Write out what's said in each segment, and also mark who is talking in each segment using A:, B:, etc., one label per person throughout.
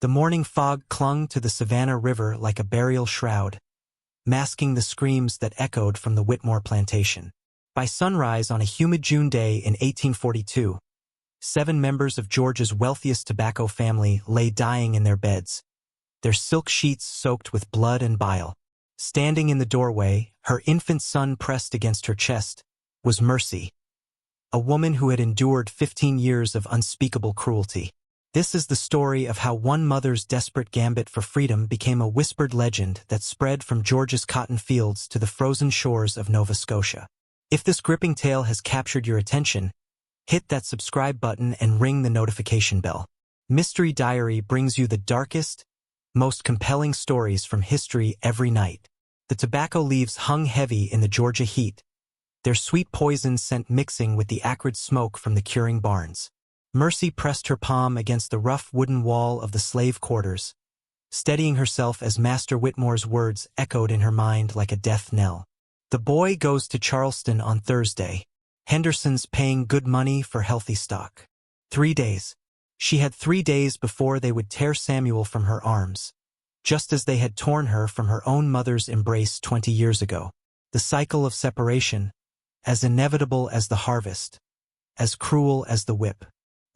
A: The morning fog clung to the Savannah River like a burial shroud, masking the screams that echoed from the Whitmore plantation. By sunrise on a humid June day in 1842, 7 members of Georgia's wealthiest tobacco family lay dying in their beds, their silk sheets soaked with blood and bile. Standing in the doorway, her infant son pressed against her chest, was Mercy, a woman who had endured 15 years of unspeakable cruelty. This is the story of how one mother's desperate gambit for freedom became a whispered legend that spread from Georgia's cotton fields to the frozen shores of Nova Scotia. If this gripping tale has captured your attention, hit that subscribe button and ring the notification bell. Mystery Diary brings you the darkest, most compelling stories from history every night. The tobacco leaves hung heavy in the Georgia heat, their sweet poison scent mixing with the acrid smoke from the curing barns. Mercy pressed her palm against the rough wooden wall of the slave quarters, steadying herself as Master Whitmore's words echoed in her mind like a death knell. The boy goes to Charleston on Thursday. Henderson's paying good money for healthy stock. 3 days. She had 3 days before they would tear Samuel from her arms, just as they had torn her from her own mother's embrace 20 years ago. The cycle of separation, as inevitable as the harvest, as cruel as the whip.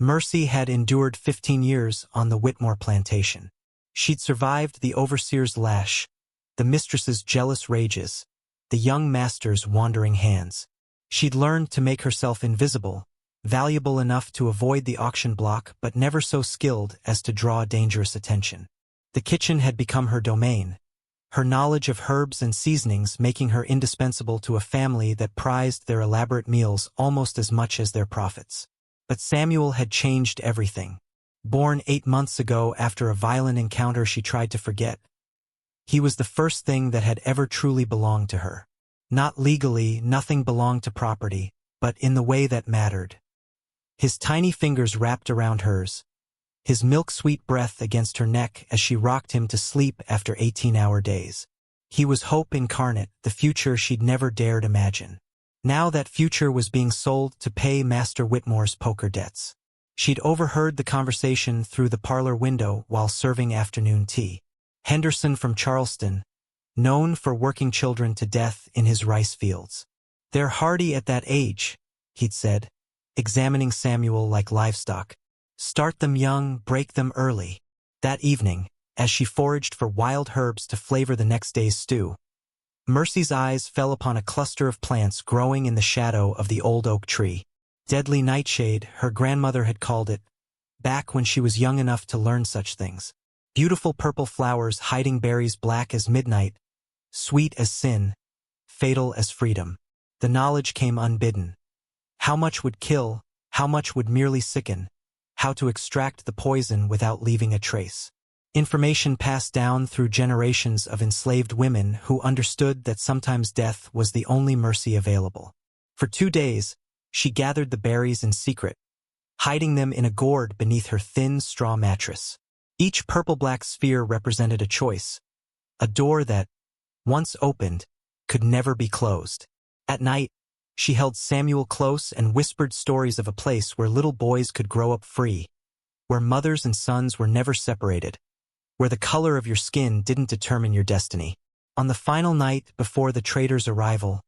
A: Mercy had endured 15 years on the Whitmore plantation. She'd survived the overseer's lash, the mistress's jealous rages, the young master's wandering hands. She'd learned to make herself invisible, valuable enough to avoid the auction block but never so skilled as to draw dangerous attention. The kitchen had become her domain, her knowledge of herbs and seasonings making her indispensable to a family that prized their elaborate meals almost as much as their profits. But Samuel had changed everything. Born 8 months ago after a violent encounter she tried to forget, he was the first thing that had ever truly belonged to her. Not legally, nothing belonged to property, but in the way that mattered. His tiny fingers wrapped around hers, his milk-sweet breath against her neck as she rocked him to sleep after 18-hour days. He was hope incarnate, the future she'd never dared imagine. Now that future was being sold to pay Master Whitmore's poker debts. She'd overheard the conversation through the parlor window while serving afternoon tea. Henderson from Charleston, known for working children to death in his rice fields. "They're hardy at that age," he'd said, examining Samuel like livestock. "Start them young, break them early." That evening, as she foraged for wild herbs to flavor the next day's stew, Mercy's eyes fell upon a cluster of plants growing in the shadow of the old oak tree. Deadly nightshade, her grandmother had called it, back when she was young enough to learn such things. Beautiful purple flowers hiding berries black as midnight, sweet as sin, fatal as freedom. The knowledge came unbidden. How much would kill, how much would merely sicken, how to extract the poison without leaving a trace. Information passed down through generations of enslaved women who understood that sometimes death was the only mercy available. For 2 days, she gathered the berries in secret, hiding them in a gourd beneath her thin straw mattress. Each purple-black sphere represented a choice, a door that, once opened, could never be closed. At night, she held Samuel close and whispered stories of a place where little boys could grow up free, where mothers and sons were never separated, where the color of your skin didn't determine your destiny. On the final night before the trader's arrival,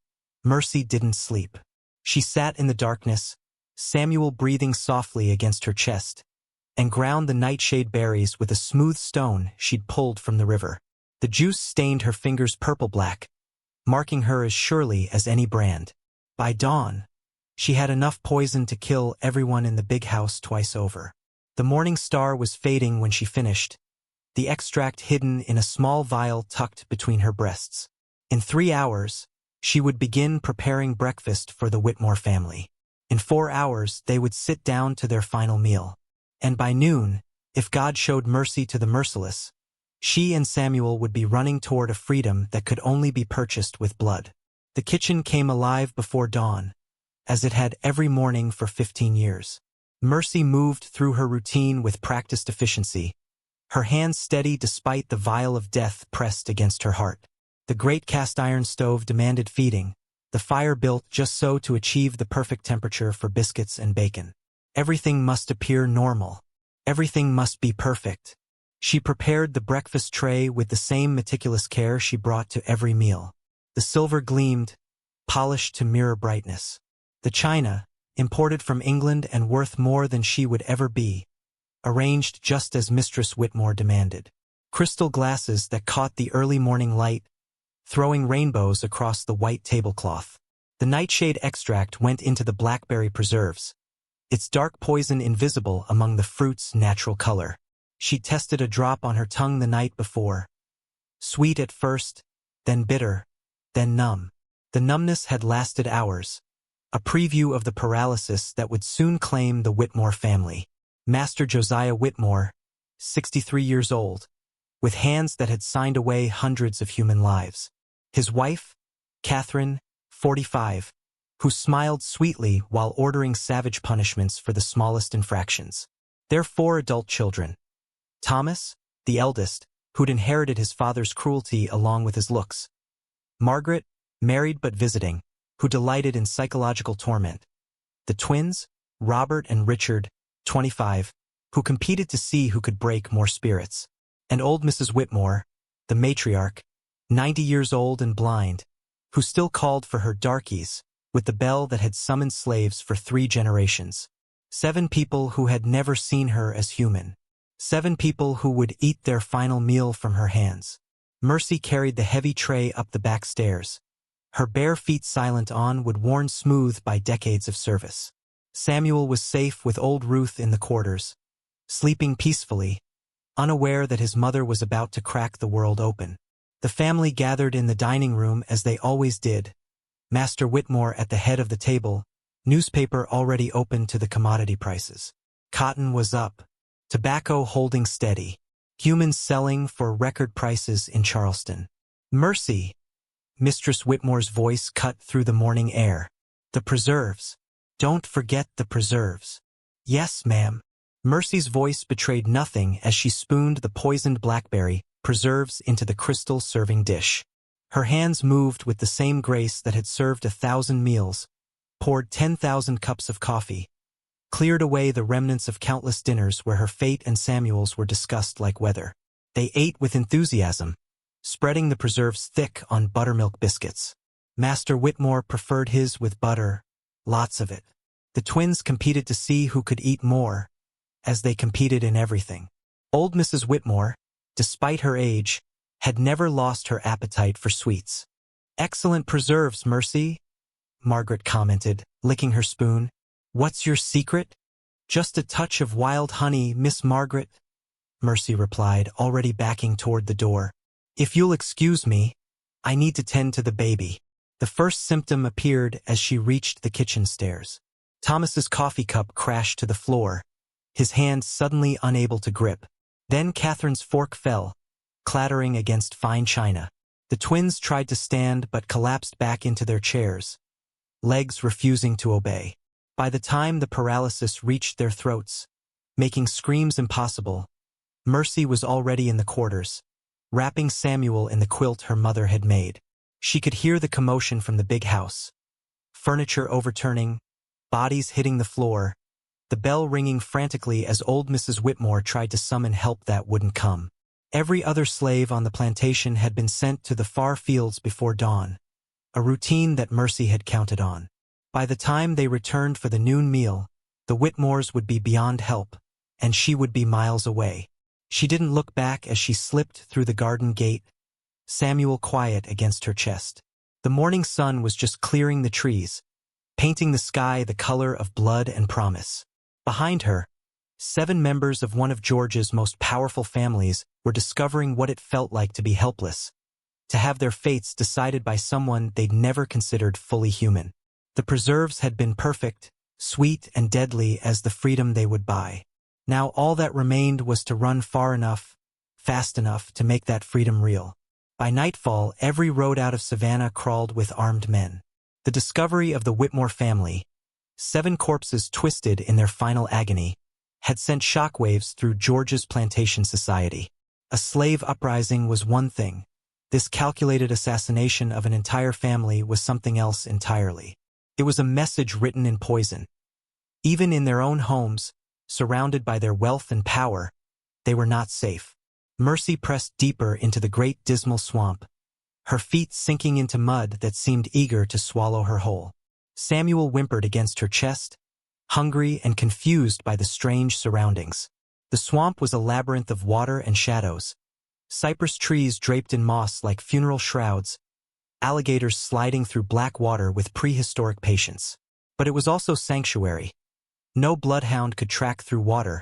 A: Mercy didn't sleep. She sat in the darkness, Samuel breathing softly against her chest, and ground the nightshade berries with a smooth stone she'd pulled from the river. The juice stained her fingers purple-black, marking her as surely as any brand. By dawn, she had enough poison to kill everyone in the big house twice over. The morning star was fading when she finished, the extract hidden in a small vial tucked between her breasts. In 3 hours, she would begin preparing breakfast for the Whitmore family. In 4 hours, they would sit down to their final meal. And by noon, if God showed mercy to the merciless, she and Samuel would be running toward a freedom that could only be purchased with blood. The kitchen came alive before dawn, as it had every morning for 15 years. Mercy moved through her routine with practiced efficiency, her hands steady despite the vial of death pressed against her heart. The great cast-iron stove demanded feeding, the fire built just so to achieve the perfect temperature for biscuits and bacon. Everything must appear normal. Everything must be perfect. She prepared the breakfast tray with the same meticulous care she brought to every meal. The silver gleamed, polished to mirror brightness. The china, imported from England and worth more than she would ever be, arranged just as Mistress Whitmore demanded. Crystal glasses that caught the early morning light, throwing rainbows across the white tablecloth. The nightshade extract went into the blackberry preserves, its dark poison invisible among the fruit's natural color. She tested a drop on her tongue the night before. Sweet at first, then bitter, then numb. The numbness had lasted hours, a preview of the paralysis that would soon claim the Whitmore family. Master Josiah Whitmore, 63 years old, with hands that had signed away hundreds of human lives. His wife, Catherine, 45, who smiled sweetly while ordering savage punishments for the smallest infractions. Their 4 adult children. Thomas, the eldest, who'd inherited his father's cruelty along with his looks. Margaret, married but visiting, who delighted in psychological torment. The twins, Robert and Richard, 25, who competed to see who could break more spirits. And old Mrs. Whitmore, the matriarch, 90 years old and blind, who still called for her darkies with the bell that had summoned slaves for 3 generations. 7 people who had never seen her as human. 7 people who would eat their final meal from her hands. Mercy carried the heavy tray up the back stairs, her bare feet silent on wood worn smooth by decades of service. Samuel was safe with old Ruth in the quarters, sleeping peacefully, unaware that his mother was about to crack the world open. The family gathered in the dining room as they always did, Master Whitmore at the head of the table, newspaper already open to the commodity prices. Cotton was up, tobacco holding steady, humans selling for record prices in Charleston. Mercy! Mistress Whitmore's voice cut through the morning air. The preserves. Don't forget the preserves. Yes, ma'am. Mercy's voice betrayed nothing as she spooned the poisoned blackberry preserves into the crystal serving dish. Her hands moved with the same grace that had served 1,000 meals, poured 10,000 cups of coffee, cleared away the remnants of countless dinners where her fate and Samuel's were discussed like weather. They ate with enthusiasm, spreading the preserves thick on buttermilk biscuits. Master Whitmore preferred his with butter, lots of it. The twins competed to see who could eat more, as they competed in everything. Old Mrs. Whitmore, despite her age, had never lost her appetite for sweets. Excellent preserves, Mercy, Margaret commented, licking her spoon. What's your secret? Just a touch of wild honey, Miss Margaret, Mercy replied, already backing toward the door. If you'll excuse me, I need to tend to the baby. The first symptom appeared as she reached the kitchen stairs. Thomas's coffee cup crashed to the floor, his hand suddenly unable to grip. Then Catherine's fork fell, clattering against fine china. The twins tried to stand but collapsed back into their chairs, legs refusing to obey. By the time the paralysis reached their throats, making screams impossible, Mercy was already in the quarters, wrapping Samuel in the quilt her mother had made. She could hear the commotion from the big house. Furniture overturning, bodies hitting the floor, the bell ringing frantically as old Mrs. Whitmore tried to summon help that wouldn't come. Every other slave on the plantation had been sent to the far fields before dawn, a routine that Mercy had counted on. By the time they returned for the noon meal, the Whitmores would be beyond help, and she would be miles away. She didn't look back as she slipped through the garden gate, Samuel quiet against her chest. The morning sun was just clearing the trees, painting the sky the color of blood and promise. Behind her, 7 members of one of Georgia's most powerful families were discovering what it felt like to be helpless, to have their fates decided by someone they'd never considered fully human. The preserves had been perfect, sweet and deadly as the freedom they would buy. Now all that remained was to run far enough, fast enough to make that freedom real. By nightfall, every road out of Savannah crawled with armed men. The discovery of the Whitmore family, 7 corpses twisted in their final agony, had sent shockwaves through Georgia's plantation society. A slave uprising was one thing. This calculated assassination of an entire family was something else entirely. It was a message written in poison. Even in their own homes, surrounded by their wealth and power, they were not safe. Mercy pressed deeper into the great dismal swamp, her feet sinking into mud that seemed eager to swallow her whole. Samuel whimpered against her chest, hungry and confused by the strange surroundings. The swamp was a labyrinth of water and shadows, cypress trees draped in moss like funeral shrouds, alligators sliding through black water with prehistoric patience. But it was also sanctuary. No bloodhound could track through water.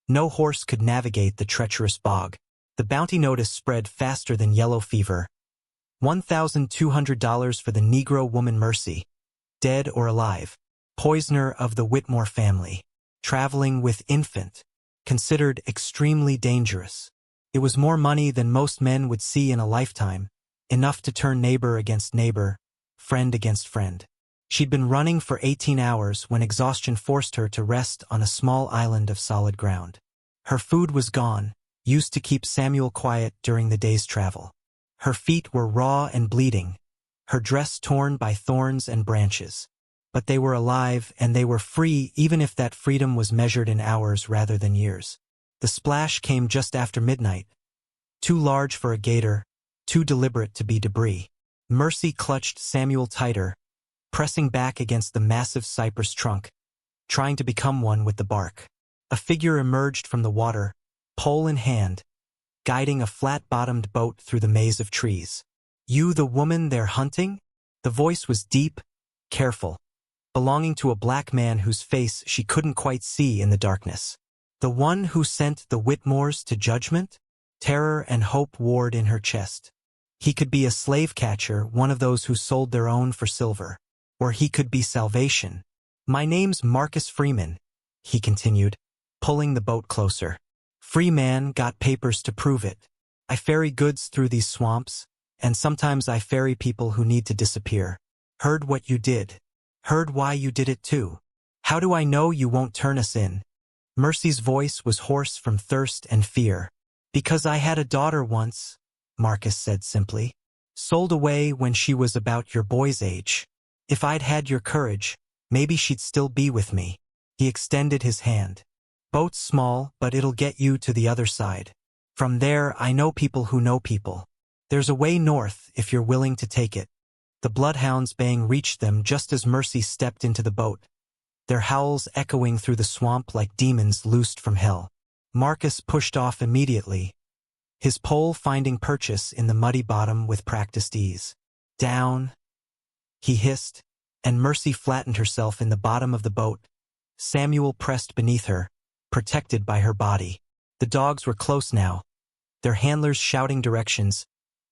A: No horse could navigate the treacherous bog. The bounty notice spread faster than yellow fever. $1,200 for the Negro woman Mercy, dead or alive, poisoner of the Whitmore family, traveling with infant, considered extremely dangerous. It was more money than most men would see in a lifetime, enough to turn neighbor against neighbor, friend against friend. She'd been running for 18 hours when exhaustion forced her to rest on a small island of solid ground. Her food was gone, used to keep Samuel quiet during the day's travel. Her feet were raw and bleeding, her dress torn by thorns and branches. But they were alive and they were free, even if that freedom was measured in hours rather than years. The splash came just after midnight, too large for a gator, too deliberate to be debris. Mercy clutched Samuel tighter, pressing back against the massive cypress trunk, trying to become one with the bark. A figure emerged from the water, pole in hand, guiding a flat-bottomed boat through the maze of trees. "You the woman they're hunting?" The voice was deep, careful, belonging to a black man whose face she couldn't quite see in the darkness. "The one who sent the Whitmores to judgment?" Terror and hope warred in her chest. He could be a slave catcher, one of those who sold their own for silver. Or he could be salvation. "My name's Marcus Freeman," he continued, pulling the boat closer. "Free man, got papers to prove it. I ferry goods through these swamps, and sometimes I ferry people who need to disappear. Heard what you did. Heard why you did it too. How do I know you won't turn us in?" Mercy's voice was hoarse from thirst and fear. "Because I had a daughter once," Marcus said simply. "Sold away when she was about your boy's age. If I'd had your courage, maybe she'd still be with me." He extended his hand. "Boat's small, but it'll get you to the other side. From there, I know people who know people. There's a way north if you're willing to take it." The bloodhounds' baying reached them just as Mercy stepped into the boat, their howls echoing through the swamp like demons loosed from hell. Marcus pushed off immediately, his pole finding purchase in the muddy bottom with practiced ease. "Down," he hissed, and Mercy flattened herself in the bottom of the boat. Samuel pressed beneath her, protected by her body. The dogs were close now, their handlers shouting directions,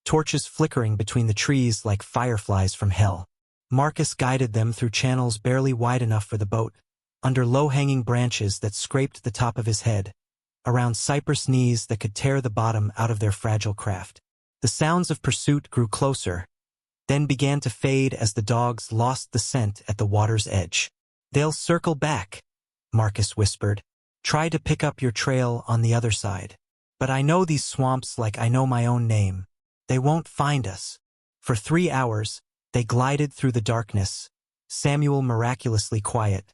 A: torches flickering between the trees like fireflies from hell. Marcus guided them through channels barely wide enough for the boat, under low-hanging branches that scraped the top of his head, around cypress knees that could tear the bottom out of their fragile craft. The sounds of pursuit grew closer, then began to fade as the dogs lost the scent at the water's edge. "They'll circle back," Marcus whispered. "Try to pick up your trail on the other side. But I know these swamps like I know my own name. They won't find us." For 3 hours, they glided through the darkness, Samuel miraculously quiet,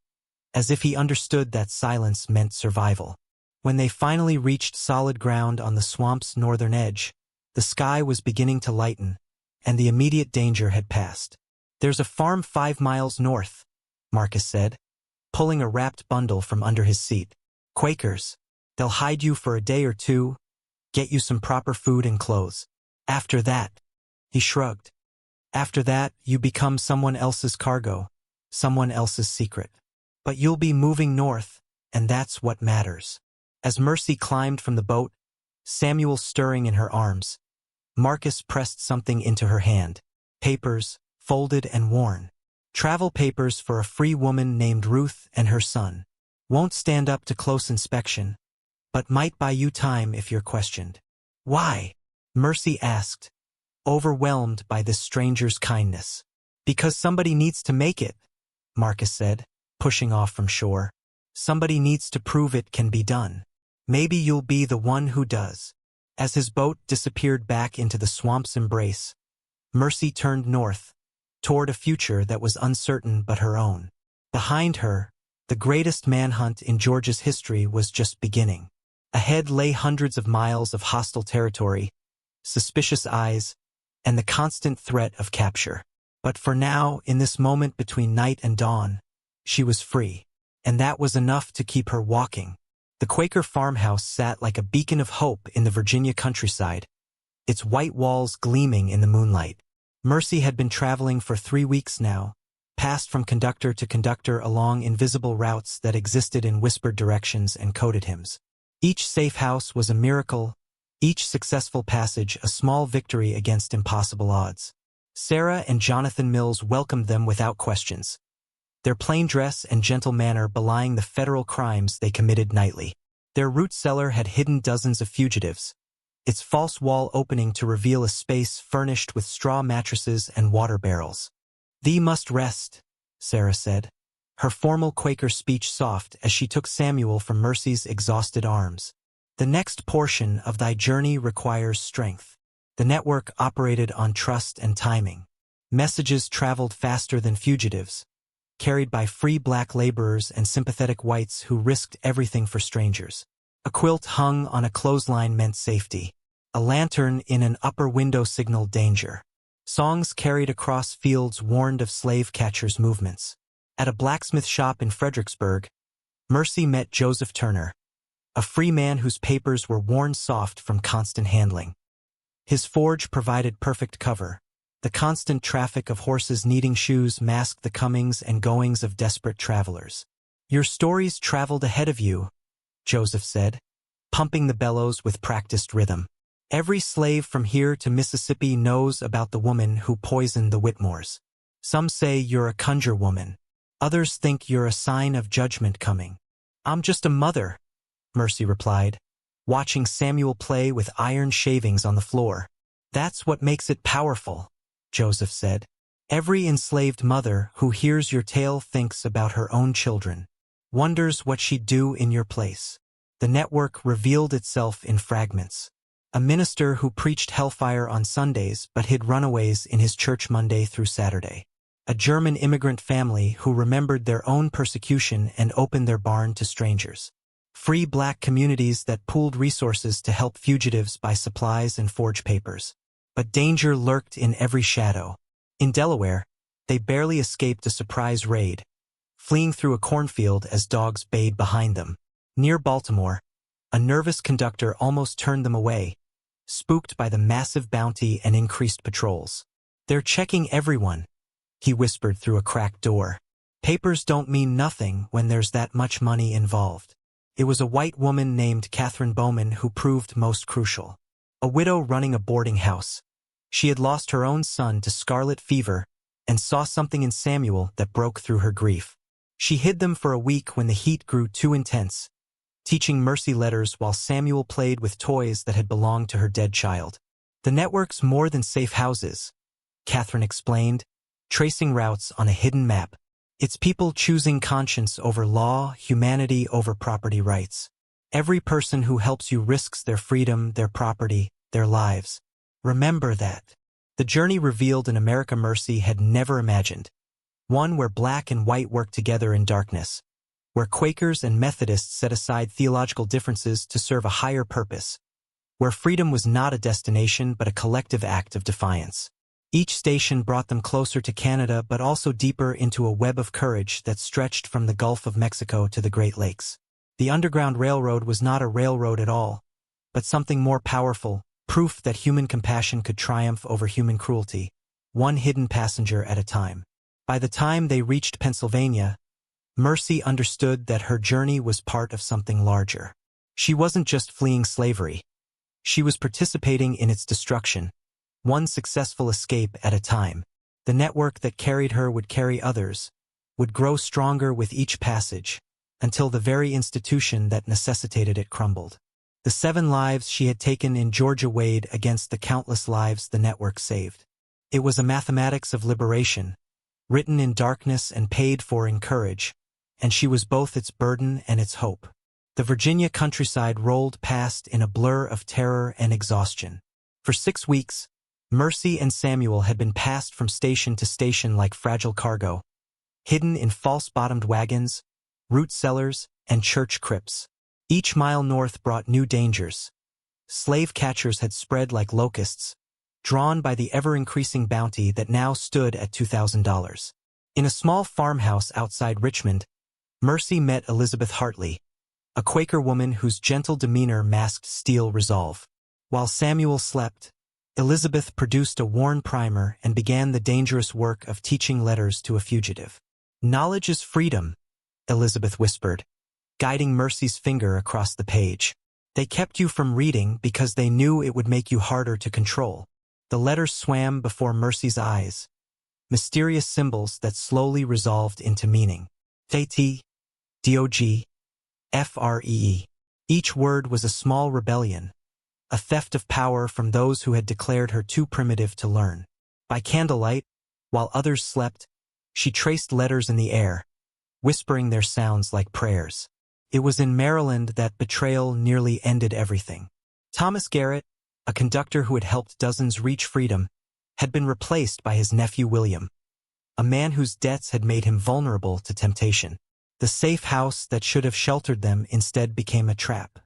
A: as if he understood that silence meant survival. When they finally reached solid ground on the swamp's northern edge, the sky was beginning to lighten, and the immediate danger had passed. "There's a farm 5 miles north," Marcus said, pulling a wrapped bundle from under his seat. "Quakers. They'll hide you for a day or two, get you some proper food and clothes. After that," he shrugged, "after that, you become someone else's cargo, someone else's secret. But you'll be moving north, and that's what matters." As Mercy climbed from the boat, Samuel stirring in her arms, Marcus pressed something into her hand. Papers, folded and worn. Travel papers for a free woman named Ruth and her son. "Won't stand up to close inspection, but might buy you time if you're questioned." "Why?" Mercy asked, overwhelmed by this stranger's kindness. "Because somebody needs to make it," Marcus said, pushing off from shore. "Somebody needs to prove it can be done. Maybe you'll be the one who does." As his boat disappeared back into the swamp's embrace, Mercy turned north, toward a future that was uncertain but her own. Behind her, the greatest manhunt in Georgia's history was just beginning. Ahead lay hundreds of miles of hostile territory, suspicious eyes, and the constant threat of capture. But for now, in this moment between night and dawn, she was free. And that was enough to keep her walking. The Quaker farmhouse sat like a beacon of hope in the Virginia countryside, its white walls gleaming in the moonlight. Mercy had been traveling for 3 weeks now, passed from conductor to conductor along invisible routes that existed in whispered directions and coded hymns. Each safe house was a miracle, each successful passage a small victory against impossible odds. Sarah and Jonathan Mills welcomed them without questions, their plain dress and gentle manner belying the federal crimes they committed nightly. Their root cellar had hidden dozens of fugitives, its false wall opening to reveal a space furnished with straw mattresses and water barrels. "Thee must rest," Sarah said, her formal Quaker speech soft as she took Samuel from Mercy's exhausted arms. "The next portion of thy journey requires strength." The network operated on trust and timing. Messages traveled faster than fugitives, carried by free black laborers and sympathetic whites who risked everything for strangers. A quilt hung on a clothesline meant safety. A lantern in an upper window signaled danger. Songs carried across fields warned of slave catchers' movements. At a blacksmith shop in Fredericksburg, Mercy met Joseph Turner, a free man whose papers were worn soft from constant handling. His forge provided perfect cover. The constant traffic of horses needing shoes masked the comings and goings of desperate travelers. "Your stories traveled ahead of you," Joseph said, pumping the bellows with practiced rhythm. "Every slave from here to Mississippi knows about the woman who poisoned the Whitmores. Some say you're a conjure woman. Others think you're a sign of judgment coming." "I'm just a mother," Mercy replied, watching Samuel play with iron shavings on the floor. "That's what makes it powerful," Joseph said. "Every enslaved mother who hears your tale thinks about her own children, wonders what she'd do in your place." The network revealed itself in fragments. A minister who preached hellfire on Sundays but hid runaways in his church Monday through Saturday. A German immigrant family who remembered their own persecution and opened their barn to strangers. Free black communities that pooled resources to help fugitives buy supplies and forge papers. But danger lurked in every shadow. In Delaware, they barely escaped a surprise raid, fleeing through a cornfield as dogs bayed behind them. Near Baltimore, a nervous conductor almost turned them away, spooked by the massive bounty and increased patrols. "They're checking everyone," he whispered through a cracked door. "Papers don't mean nothing when there's that much money involved." It was a white woman named Catherine Bowman who proved most crucial. A widow running a boarding house. She had lost her own son to scarlet fever and saw something in Samuel that broke through her grief. She hid them for a week when the heat grew too intense, teaching Mercy letters while Samuel played with toys that had belonged to her dead child. "The network's more than safe houses," Catherine explained, tracing routes on a hidden map. "It's people choosing conscience over law, humanity over property rights. Every person who helps you risks their freedom, their property, their lives. Remember that." The journey revealed an America Mercy had never imagined. One where black and white worked together in darkness, where Quakers and Methodists set aside theological differences to serve a higher purpose, where freedom was not a destination but a collective act of defiance. Each station brought them closer to Canada but also deeper into a web of courage that stretched from the Gulf of Mexico to the Great Lakes. The Underground Railroad was not a railroad at all, but something more powerful, proof that human compassion could triumph over human cruelty, one hidden passenger at a time. By the time they reached Pennsylvania, Mercy understood that her journey was part of something larger. She wasn't just fleeing slavery. She was participating in its destruction, one successful escape at a time. The network that carried her would carry others, would grow stronger with each passage, until the very institution that necessitated it crumbled. The 7 lives she had taken in Georgia weighed against the countless lives the network saved. It was a mathematics of liberation, written in darkness and paid for in courage, and she was both its burden and its hope. The Virginia countryside rolled past in a blur of terror and exhaustion. For 6 weeks, Mercy and Samuel had been passed from station to station like fragile cargo, hidden in false-bottomed wagons, root cellars, and church crypts. Each mile north brought new dangers. Slave catchers had spread like locusts, drawn by the ever-increasing bounty that now stood at $2,000. In a small farmhouse outside Richmond, Mercy met Elizabeth Hartley, a Quaker woman whose gentle demeanor masked steel resolve. While Samuel slept, Elizabeth produced a worn primer and began the dangerous work of teaching letters to a fugitive. "Knowledge is freedom," Elizabeth whispered, guiding Mercy's finger across the page. "They kept you from reading because they knew it would make you harder to control." The letters swam before Mercy's eyes, mysterious symbols that slowly resolved into meaning. T, DOG, FREE. Each word was a small rebellion, a theft of power from those who had declared her too primitive to learn. By candlelight, while others slept, she traced letters in the air, whispering their sounds like prayers. It was in Maryland that betrayal nearly ended everything. Thomas Garrett, a conductor who had helped dozens reach freedom, had been replaced by his nephew William, a man whose debts had made him vulnerable to temptation. The safe house that should have sheltered them instead became a trap.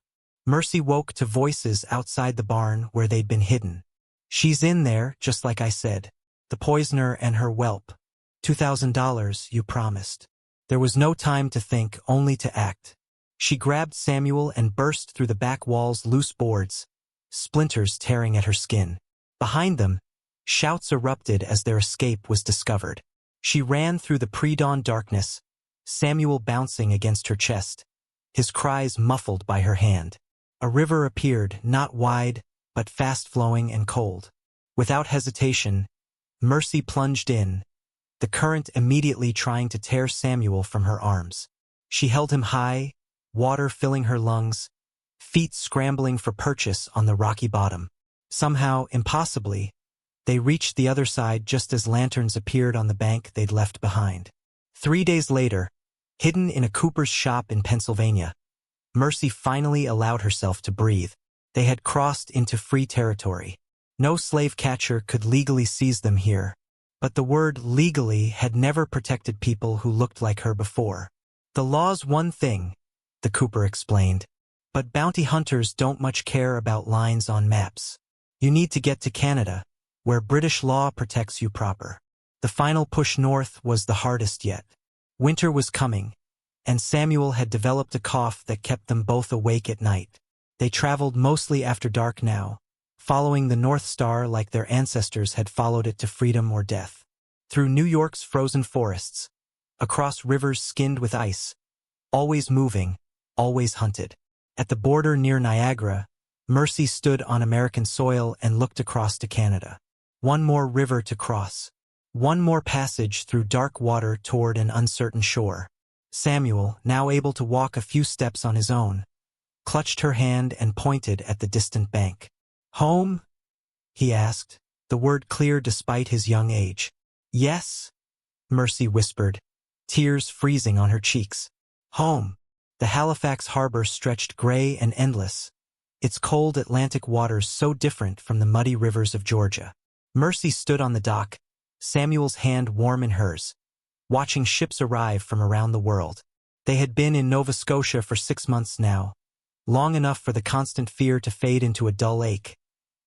A: Mercy woke to voices outside the barn where they'd been hidden. "She's in there, just like I said. The poisoner and her whelp. $2,000 you promised." There was no time to think, only to act. She grabbed Samuel and burst through the back wall's loose boards, splinters tearing at her skin. Behind them, shouts erupted as their escape was discovered. She ran through the pre-dawn darkness, Samuel bouncing against her chest, his cries muffled by her hand. A river appeared, not wide, but fast-flowing and cold. Without hesitation, Mercy plunged in, the current immediately trying to tear Samuel from her arms. She held him high, water filling her lungs, feet scrambling for purchase on the rocky bottom. Somehow, impossibly, they reached the other side just as lanterns appeared on the bank they'd left behind. 3 days later, hidden in a cooper's shop in Pennsylvania, Mercy finally allowed herself to breathe. They had crossed into free territory. No slave catcher could legally seize them here, but the word legally had never protected people who looked like her before. "The law's one thing," the cooper explained, "but bounty hunters don't much care about lines on maps. You need to get to Canada, where British law protects you proper." The final push north was the hardest yet. Winter was coming, and Samuel had developed a cough that kept them both awake at night. They traveled mostly after dark now, following the North Star like their ancestors had followed it to freedom or death. Through New York's frozen forests, across rivers skinned with ice, always moving, always hunted. At the border near Niagara, Mercy stood on American soil and looked across to Canada. One more river to cross. One more passage through dark water toward an uncertain shore. Samuel, now able to walk a few steps on his own, clutched her hand and pointed at the distant bank. "Home?" he asked, the word clear despite his young age. "Yes," Mercy whispered, tears freezing on her cheeks. "Home." The Halifax harbor stretched gray and endless, its cold Atlantic waters so different from the muddy rivers of Georgia. Mercy stood on the dock, Samuel's hand warm in hers, watching ships arrive from around the world. They had been in Nova Scotia for 6 months now, long enough for the constant fear to fade into a dull ache,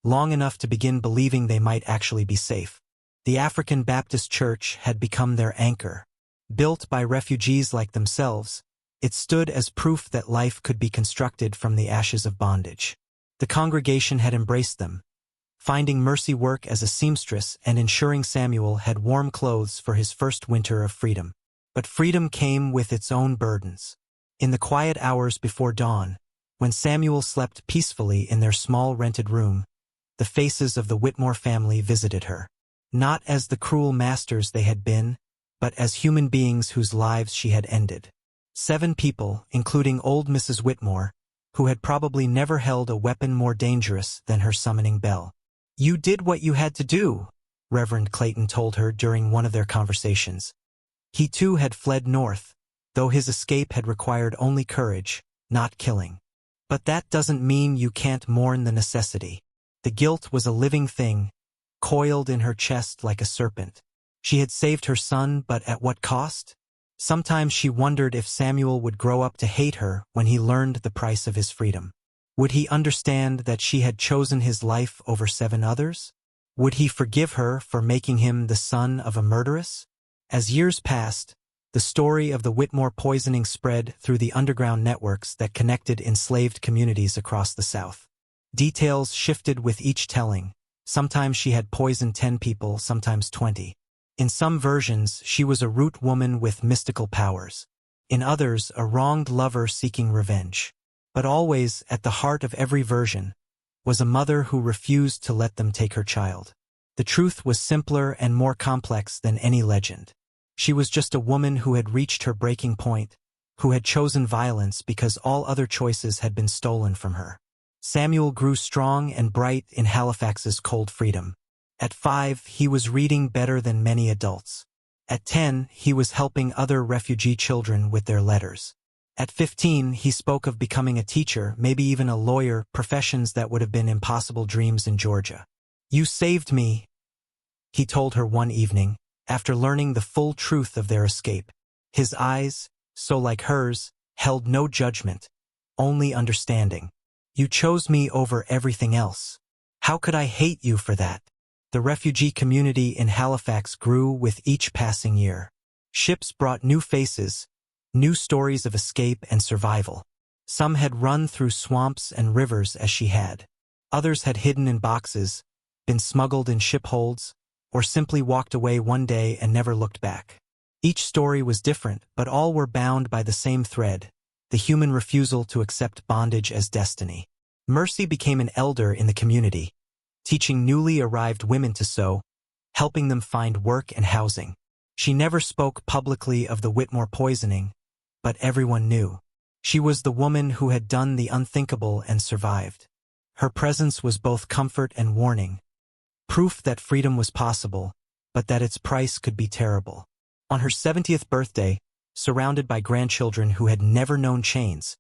A: long enough to begin believing they might actually be safe. The African Baptist Church had become their anchor. Built by refugees like themselves, it stood as proof that life could be constructed from the ashes of bondage. The congregation had embraced them, finding Mercy work as a seamstress and ensuring Samuel had warm clothes for his first winter of freedom. But freedom came with its own burdens. In the quiet hours before dawn, when Samuel slept peacefully in their small rented room, the faces of the Whitmore family visited her. Not as the cruel masters they had been, but as human beings whose lives she had ended. 7 people, including old Mrs. Whitmore, who had probably never held a weapon more dangerous than her summoning bell. "You did what you had to do," Reverend Clayton told her during one of their conversations. He too had fled north, though his escape had required only courage, not killing. "But that doesn't mean you can't mourn the necessity." The guilt was a living thing, coiled in her chest like a serpent. She had saved her son, but at what cost? Sometimes she wondered if Samuel would grow up to hate her when he learned the price of his freedom. Would he understand that she had chosen his life over 7 others? Would he forgive her for making him the son of a murderess? As years passed, the story of the Whitmore poisoning spread through the underground networks that connected enslaved communities across the South. Details shifted with each telling. Sometimes she had poisoned 10 people, sometimes 20. In some versions, she was a root woman with mystical powers. In others, a wronged lover seeking revenge. But always, at the heart of every version, was a mother who refused to let them take her child. The truth was simpler and more complex than any legend. She was just a woman who had reached her breaking point, who had chosen violence because all other choices had been stolen from her. Samuel grew strong and bright in Halifax's cold freedom. At 5, he was reading better than many adults. At 10, he was helping other refugee children with their letters. At 15, he spoke of becoming a teacher, maybe even a lawyer, professions that would have been impossible dreams in Georgia. "You saved me," he told her one evening, after learning the full truth of their escape. His eyes, so like hers, held no judgment, only understanding. "You chose me over everything else. How could I hate you for that?" The refugee community in Halifax grew with each passing year. Ships brought new faces, new stories of escape and survival. Some had run through swamps and rivers as she had. Others had hidden in boxes, been smuggled in ship holds, or simply walked away one day and never looked back. Each story was different, but all were bound by the same thread, the human refusal to accept bondage as destiny. Mercy became an elder in the community, teaching newly arrived women to sew, helping them find work and housing. She never spoke publicly of the Whitmore poisoning, but everyone knew. She was the woman who had done the unthinkable and survived. Her presence was both comfort and warning, proof that freedom was possible, but that its price could be terrible. On her 70th birthday, surrounded by grandchildren who had never known chains,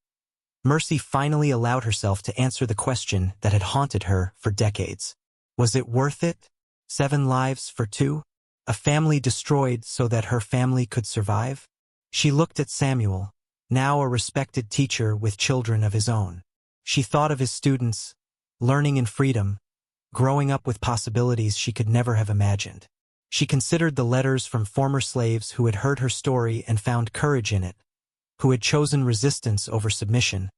A: Mercy finally allowed herself to answer the question that had haunted her for decades. Was it worth it? 7 lives for 2? A family destroyed so that her family could survive? She looked at Samuel, now a respected teacher with children of his own. She thought of his students, learning in freedom, growing up with possibilities she could never have imagined. She considered the letters from former slaves who had heard her story and found courage in it, who had chosen resistance over submission,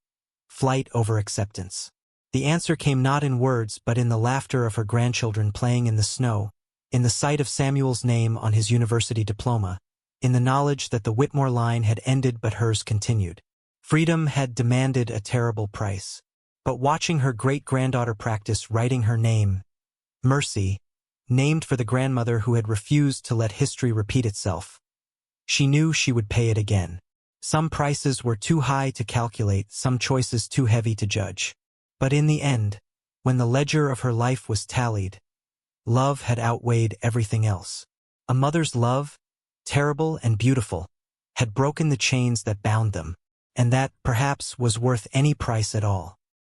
A: flight over acceptance. The answer came not in words but in the laughter of her grandchildren playing in the snow, in the sight of Samuel's name on his university diploma, in the knowledge that the Whitmore line had ended but hers continued. Freedom had demanded a terrible price. But watching her great-granddaughter practice writing her name, Mercy, named for the grandmother who had refused to let history repeat itself, she knew she would pay it again. Some prices were too high to calculate, some choices too heavy to judge. But in the end, when the ledger of her life was tallied, love had outweighed everything else. A mother's love, terrible and beautiful, had broken the chains that bound them, and that, perhaps, was worth any price at all.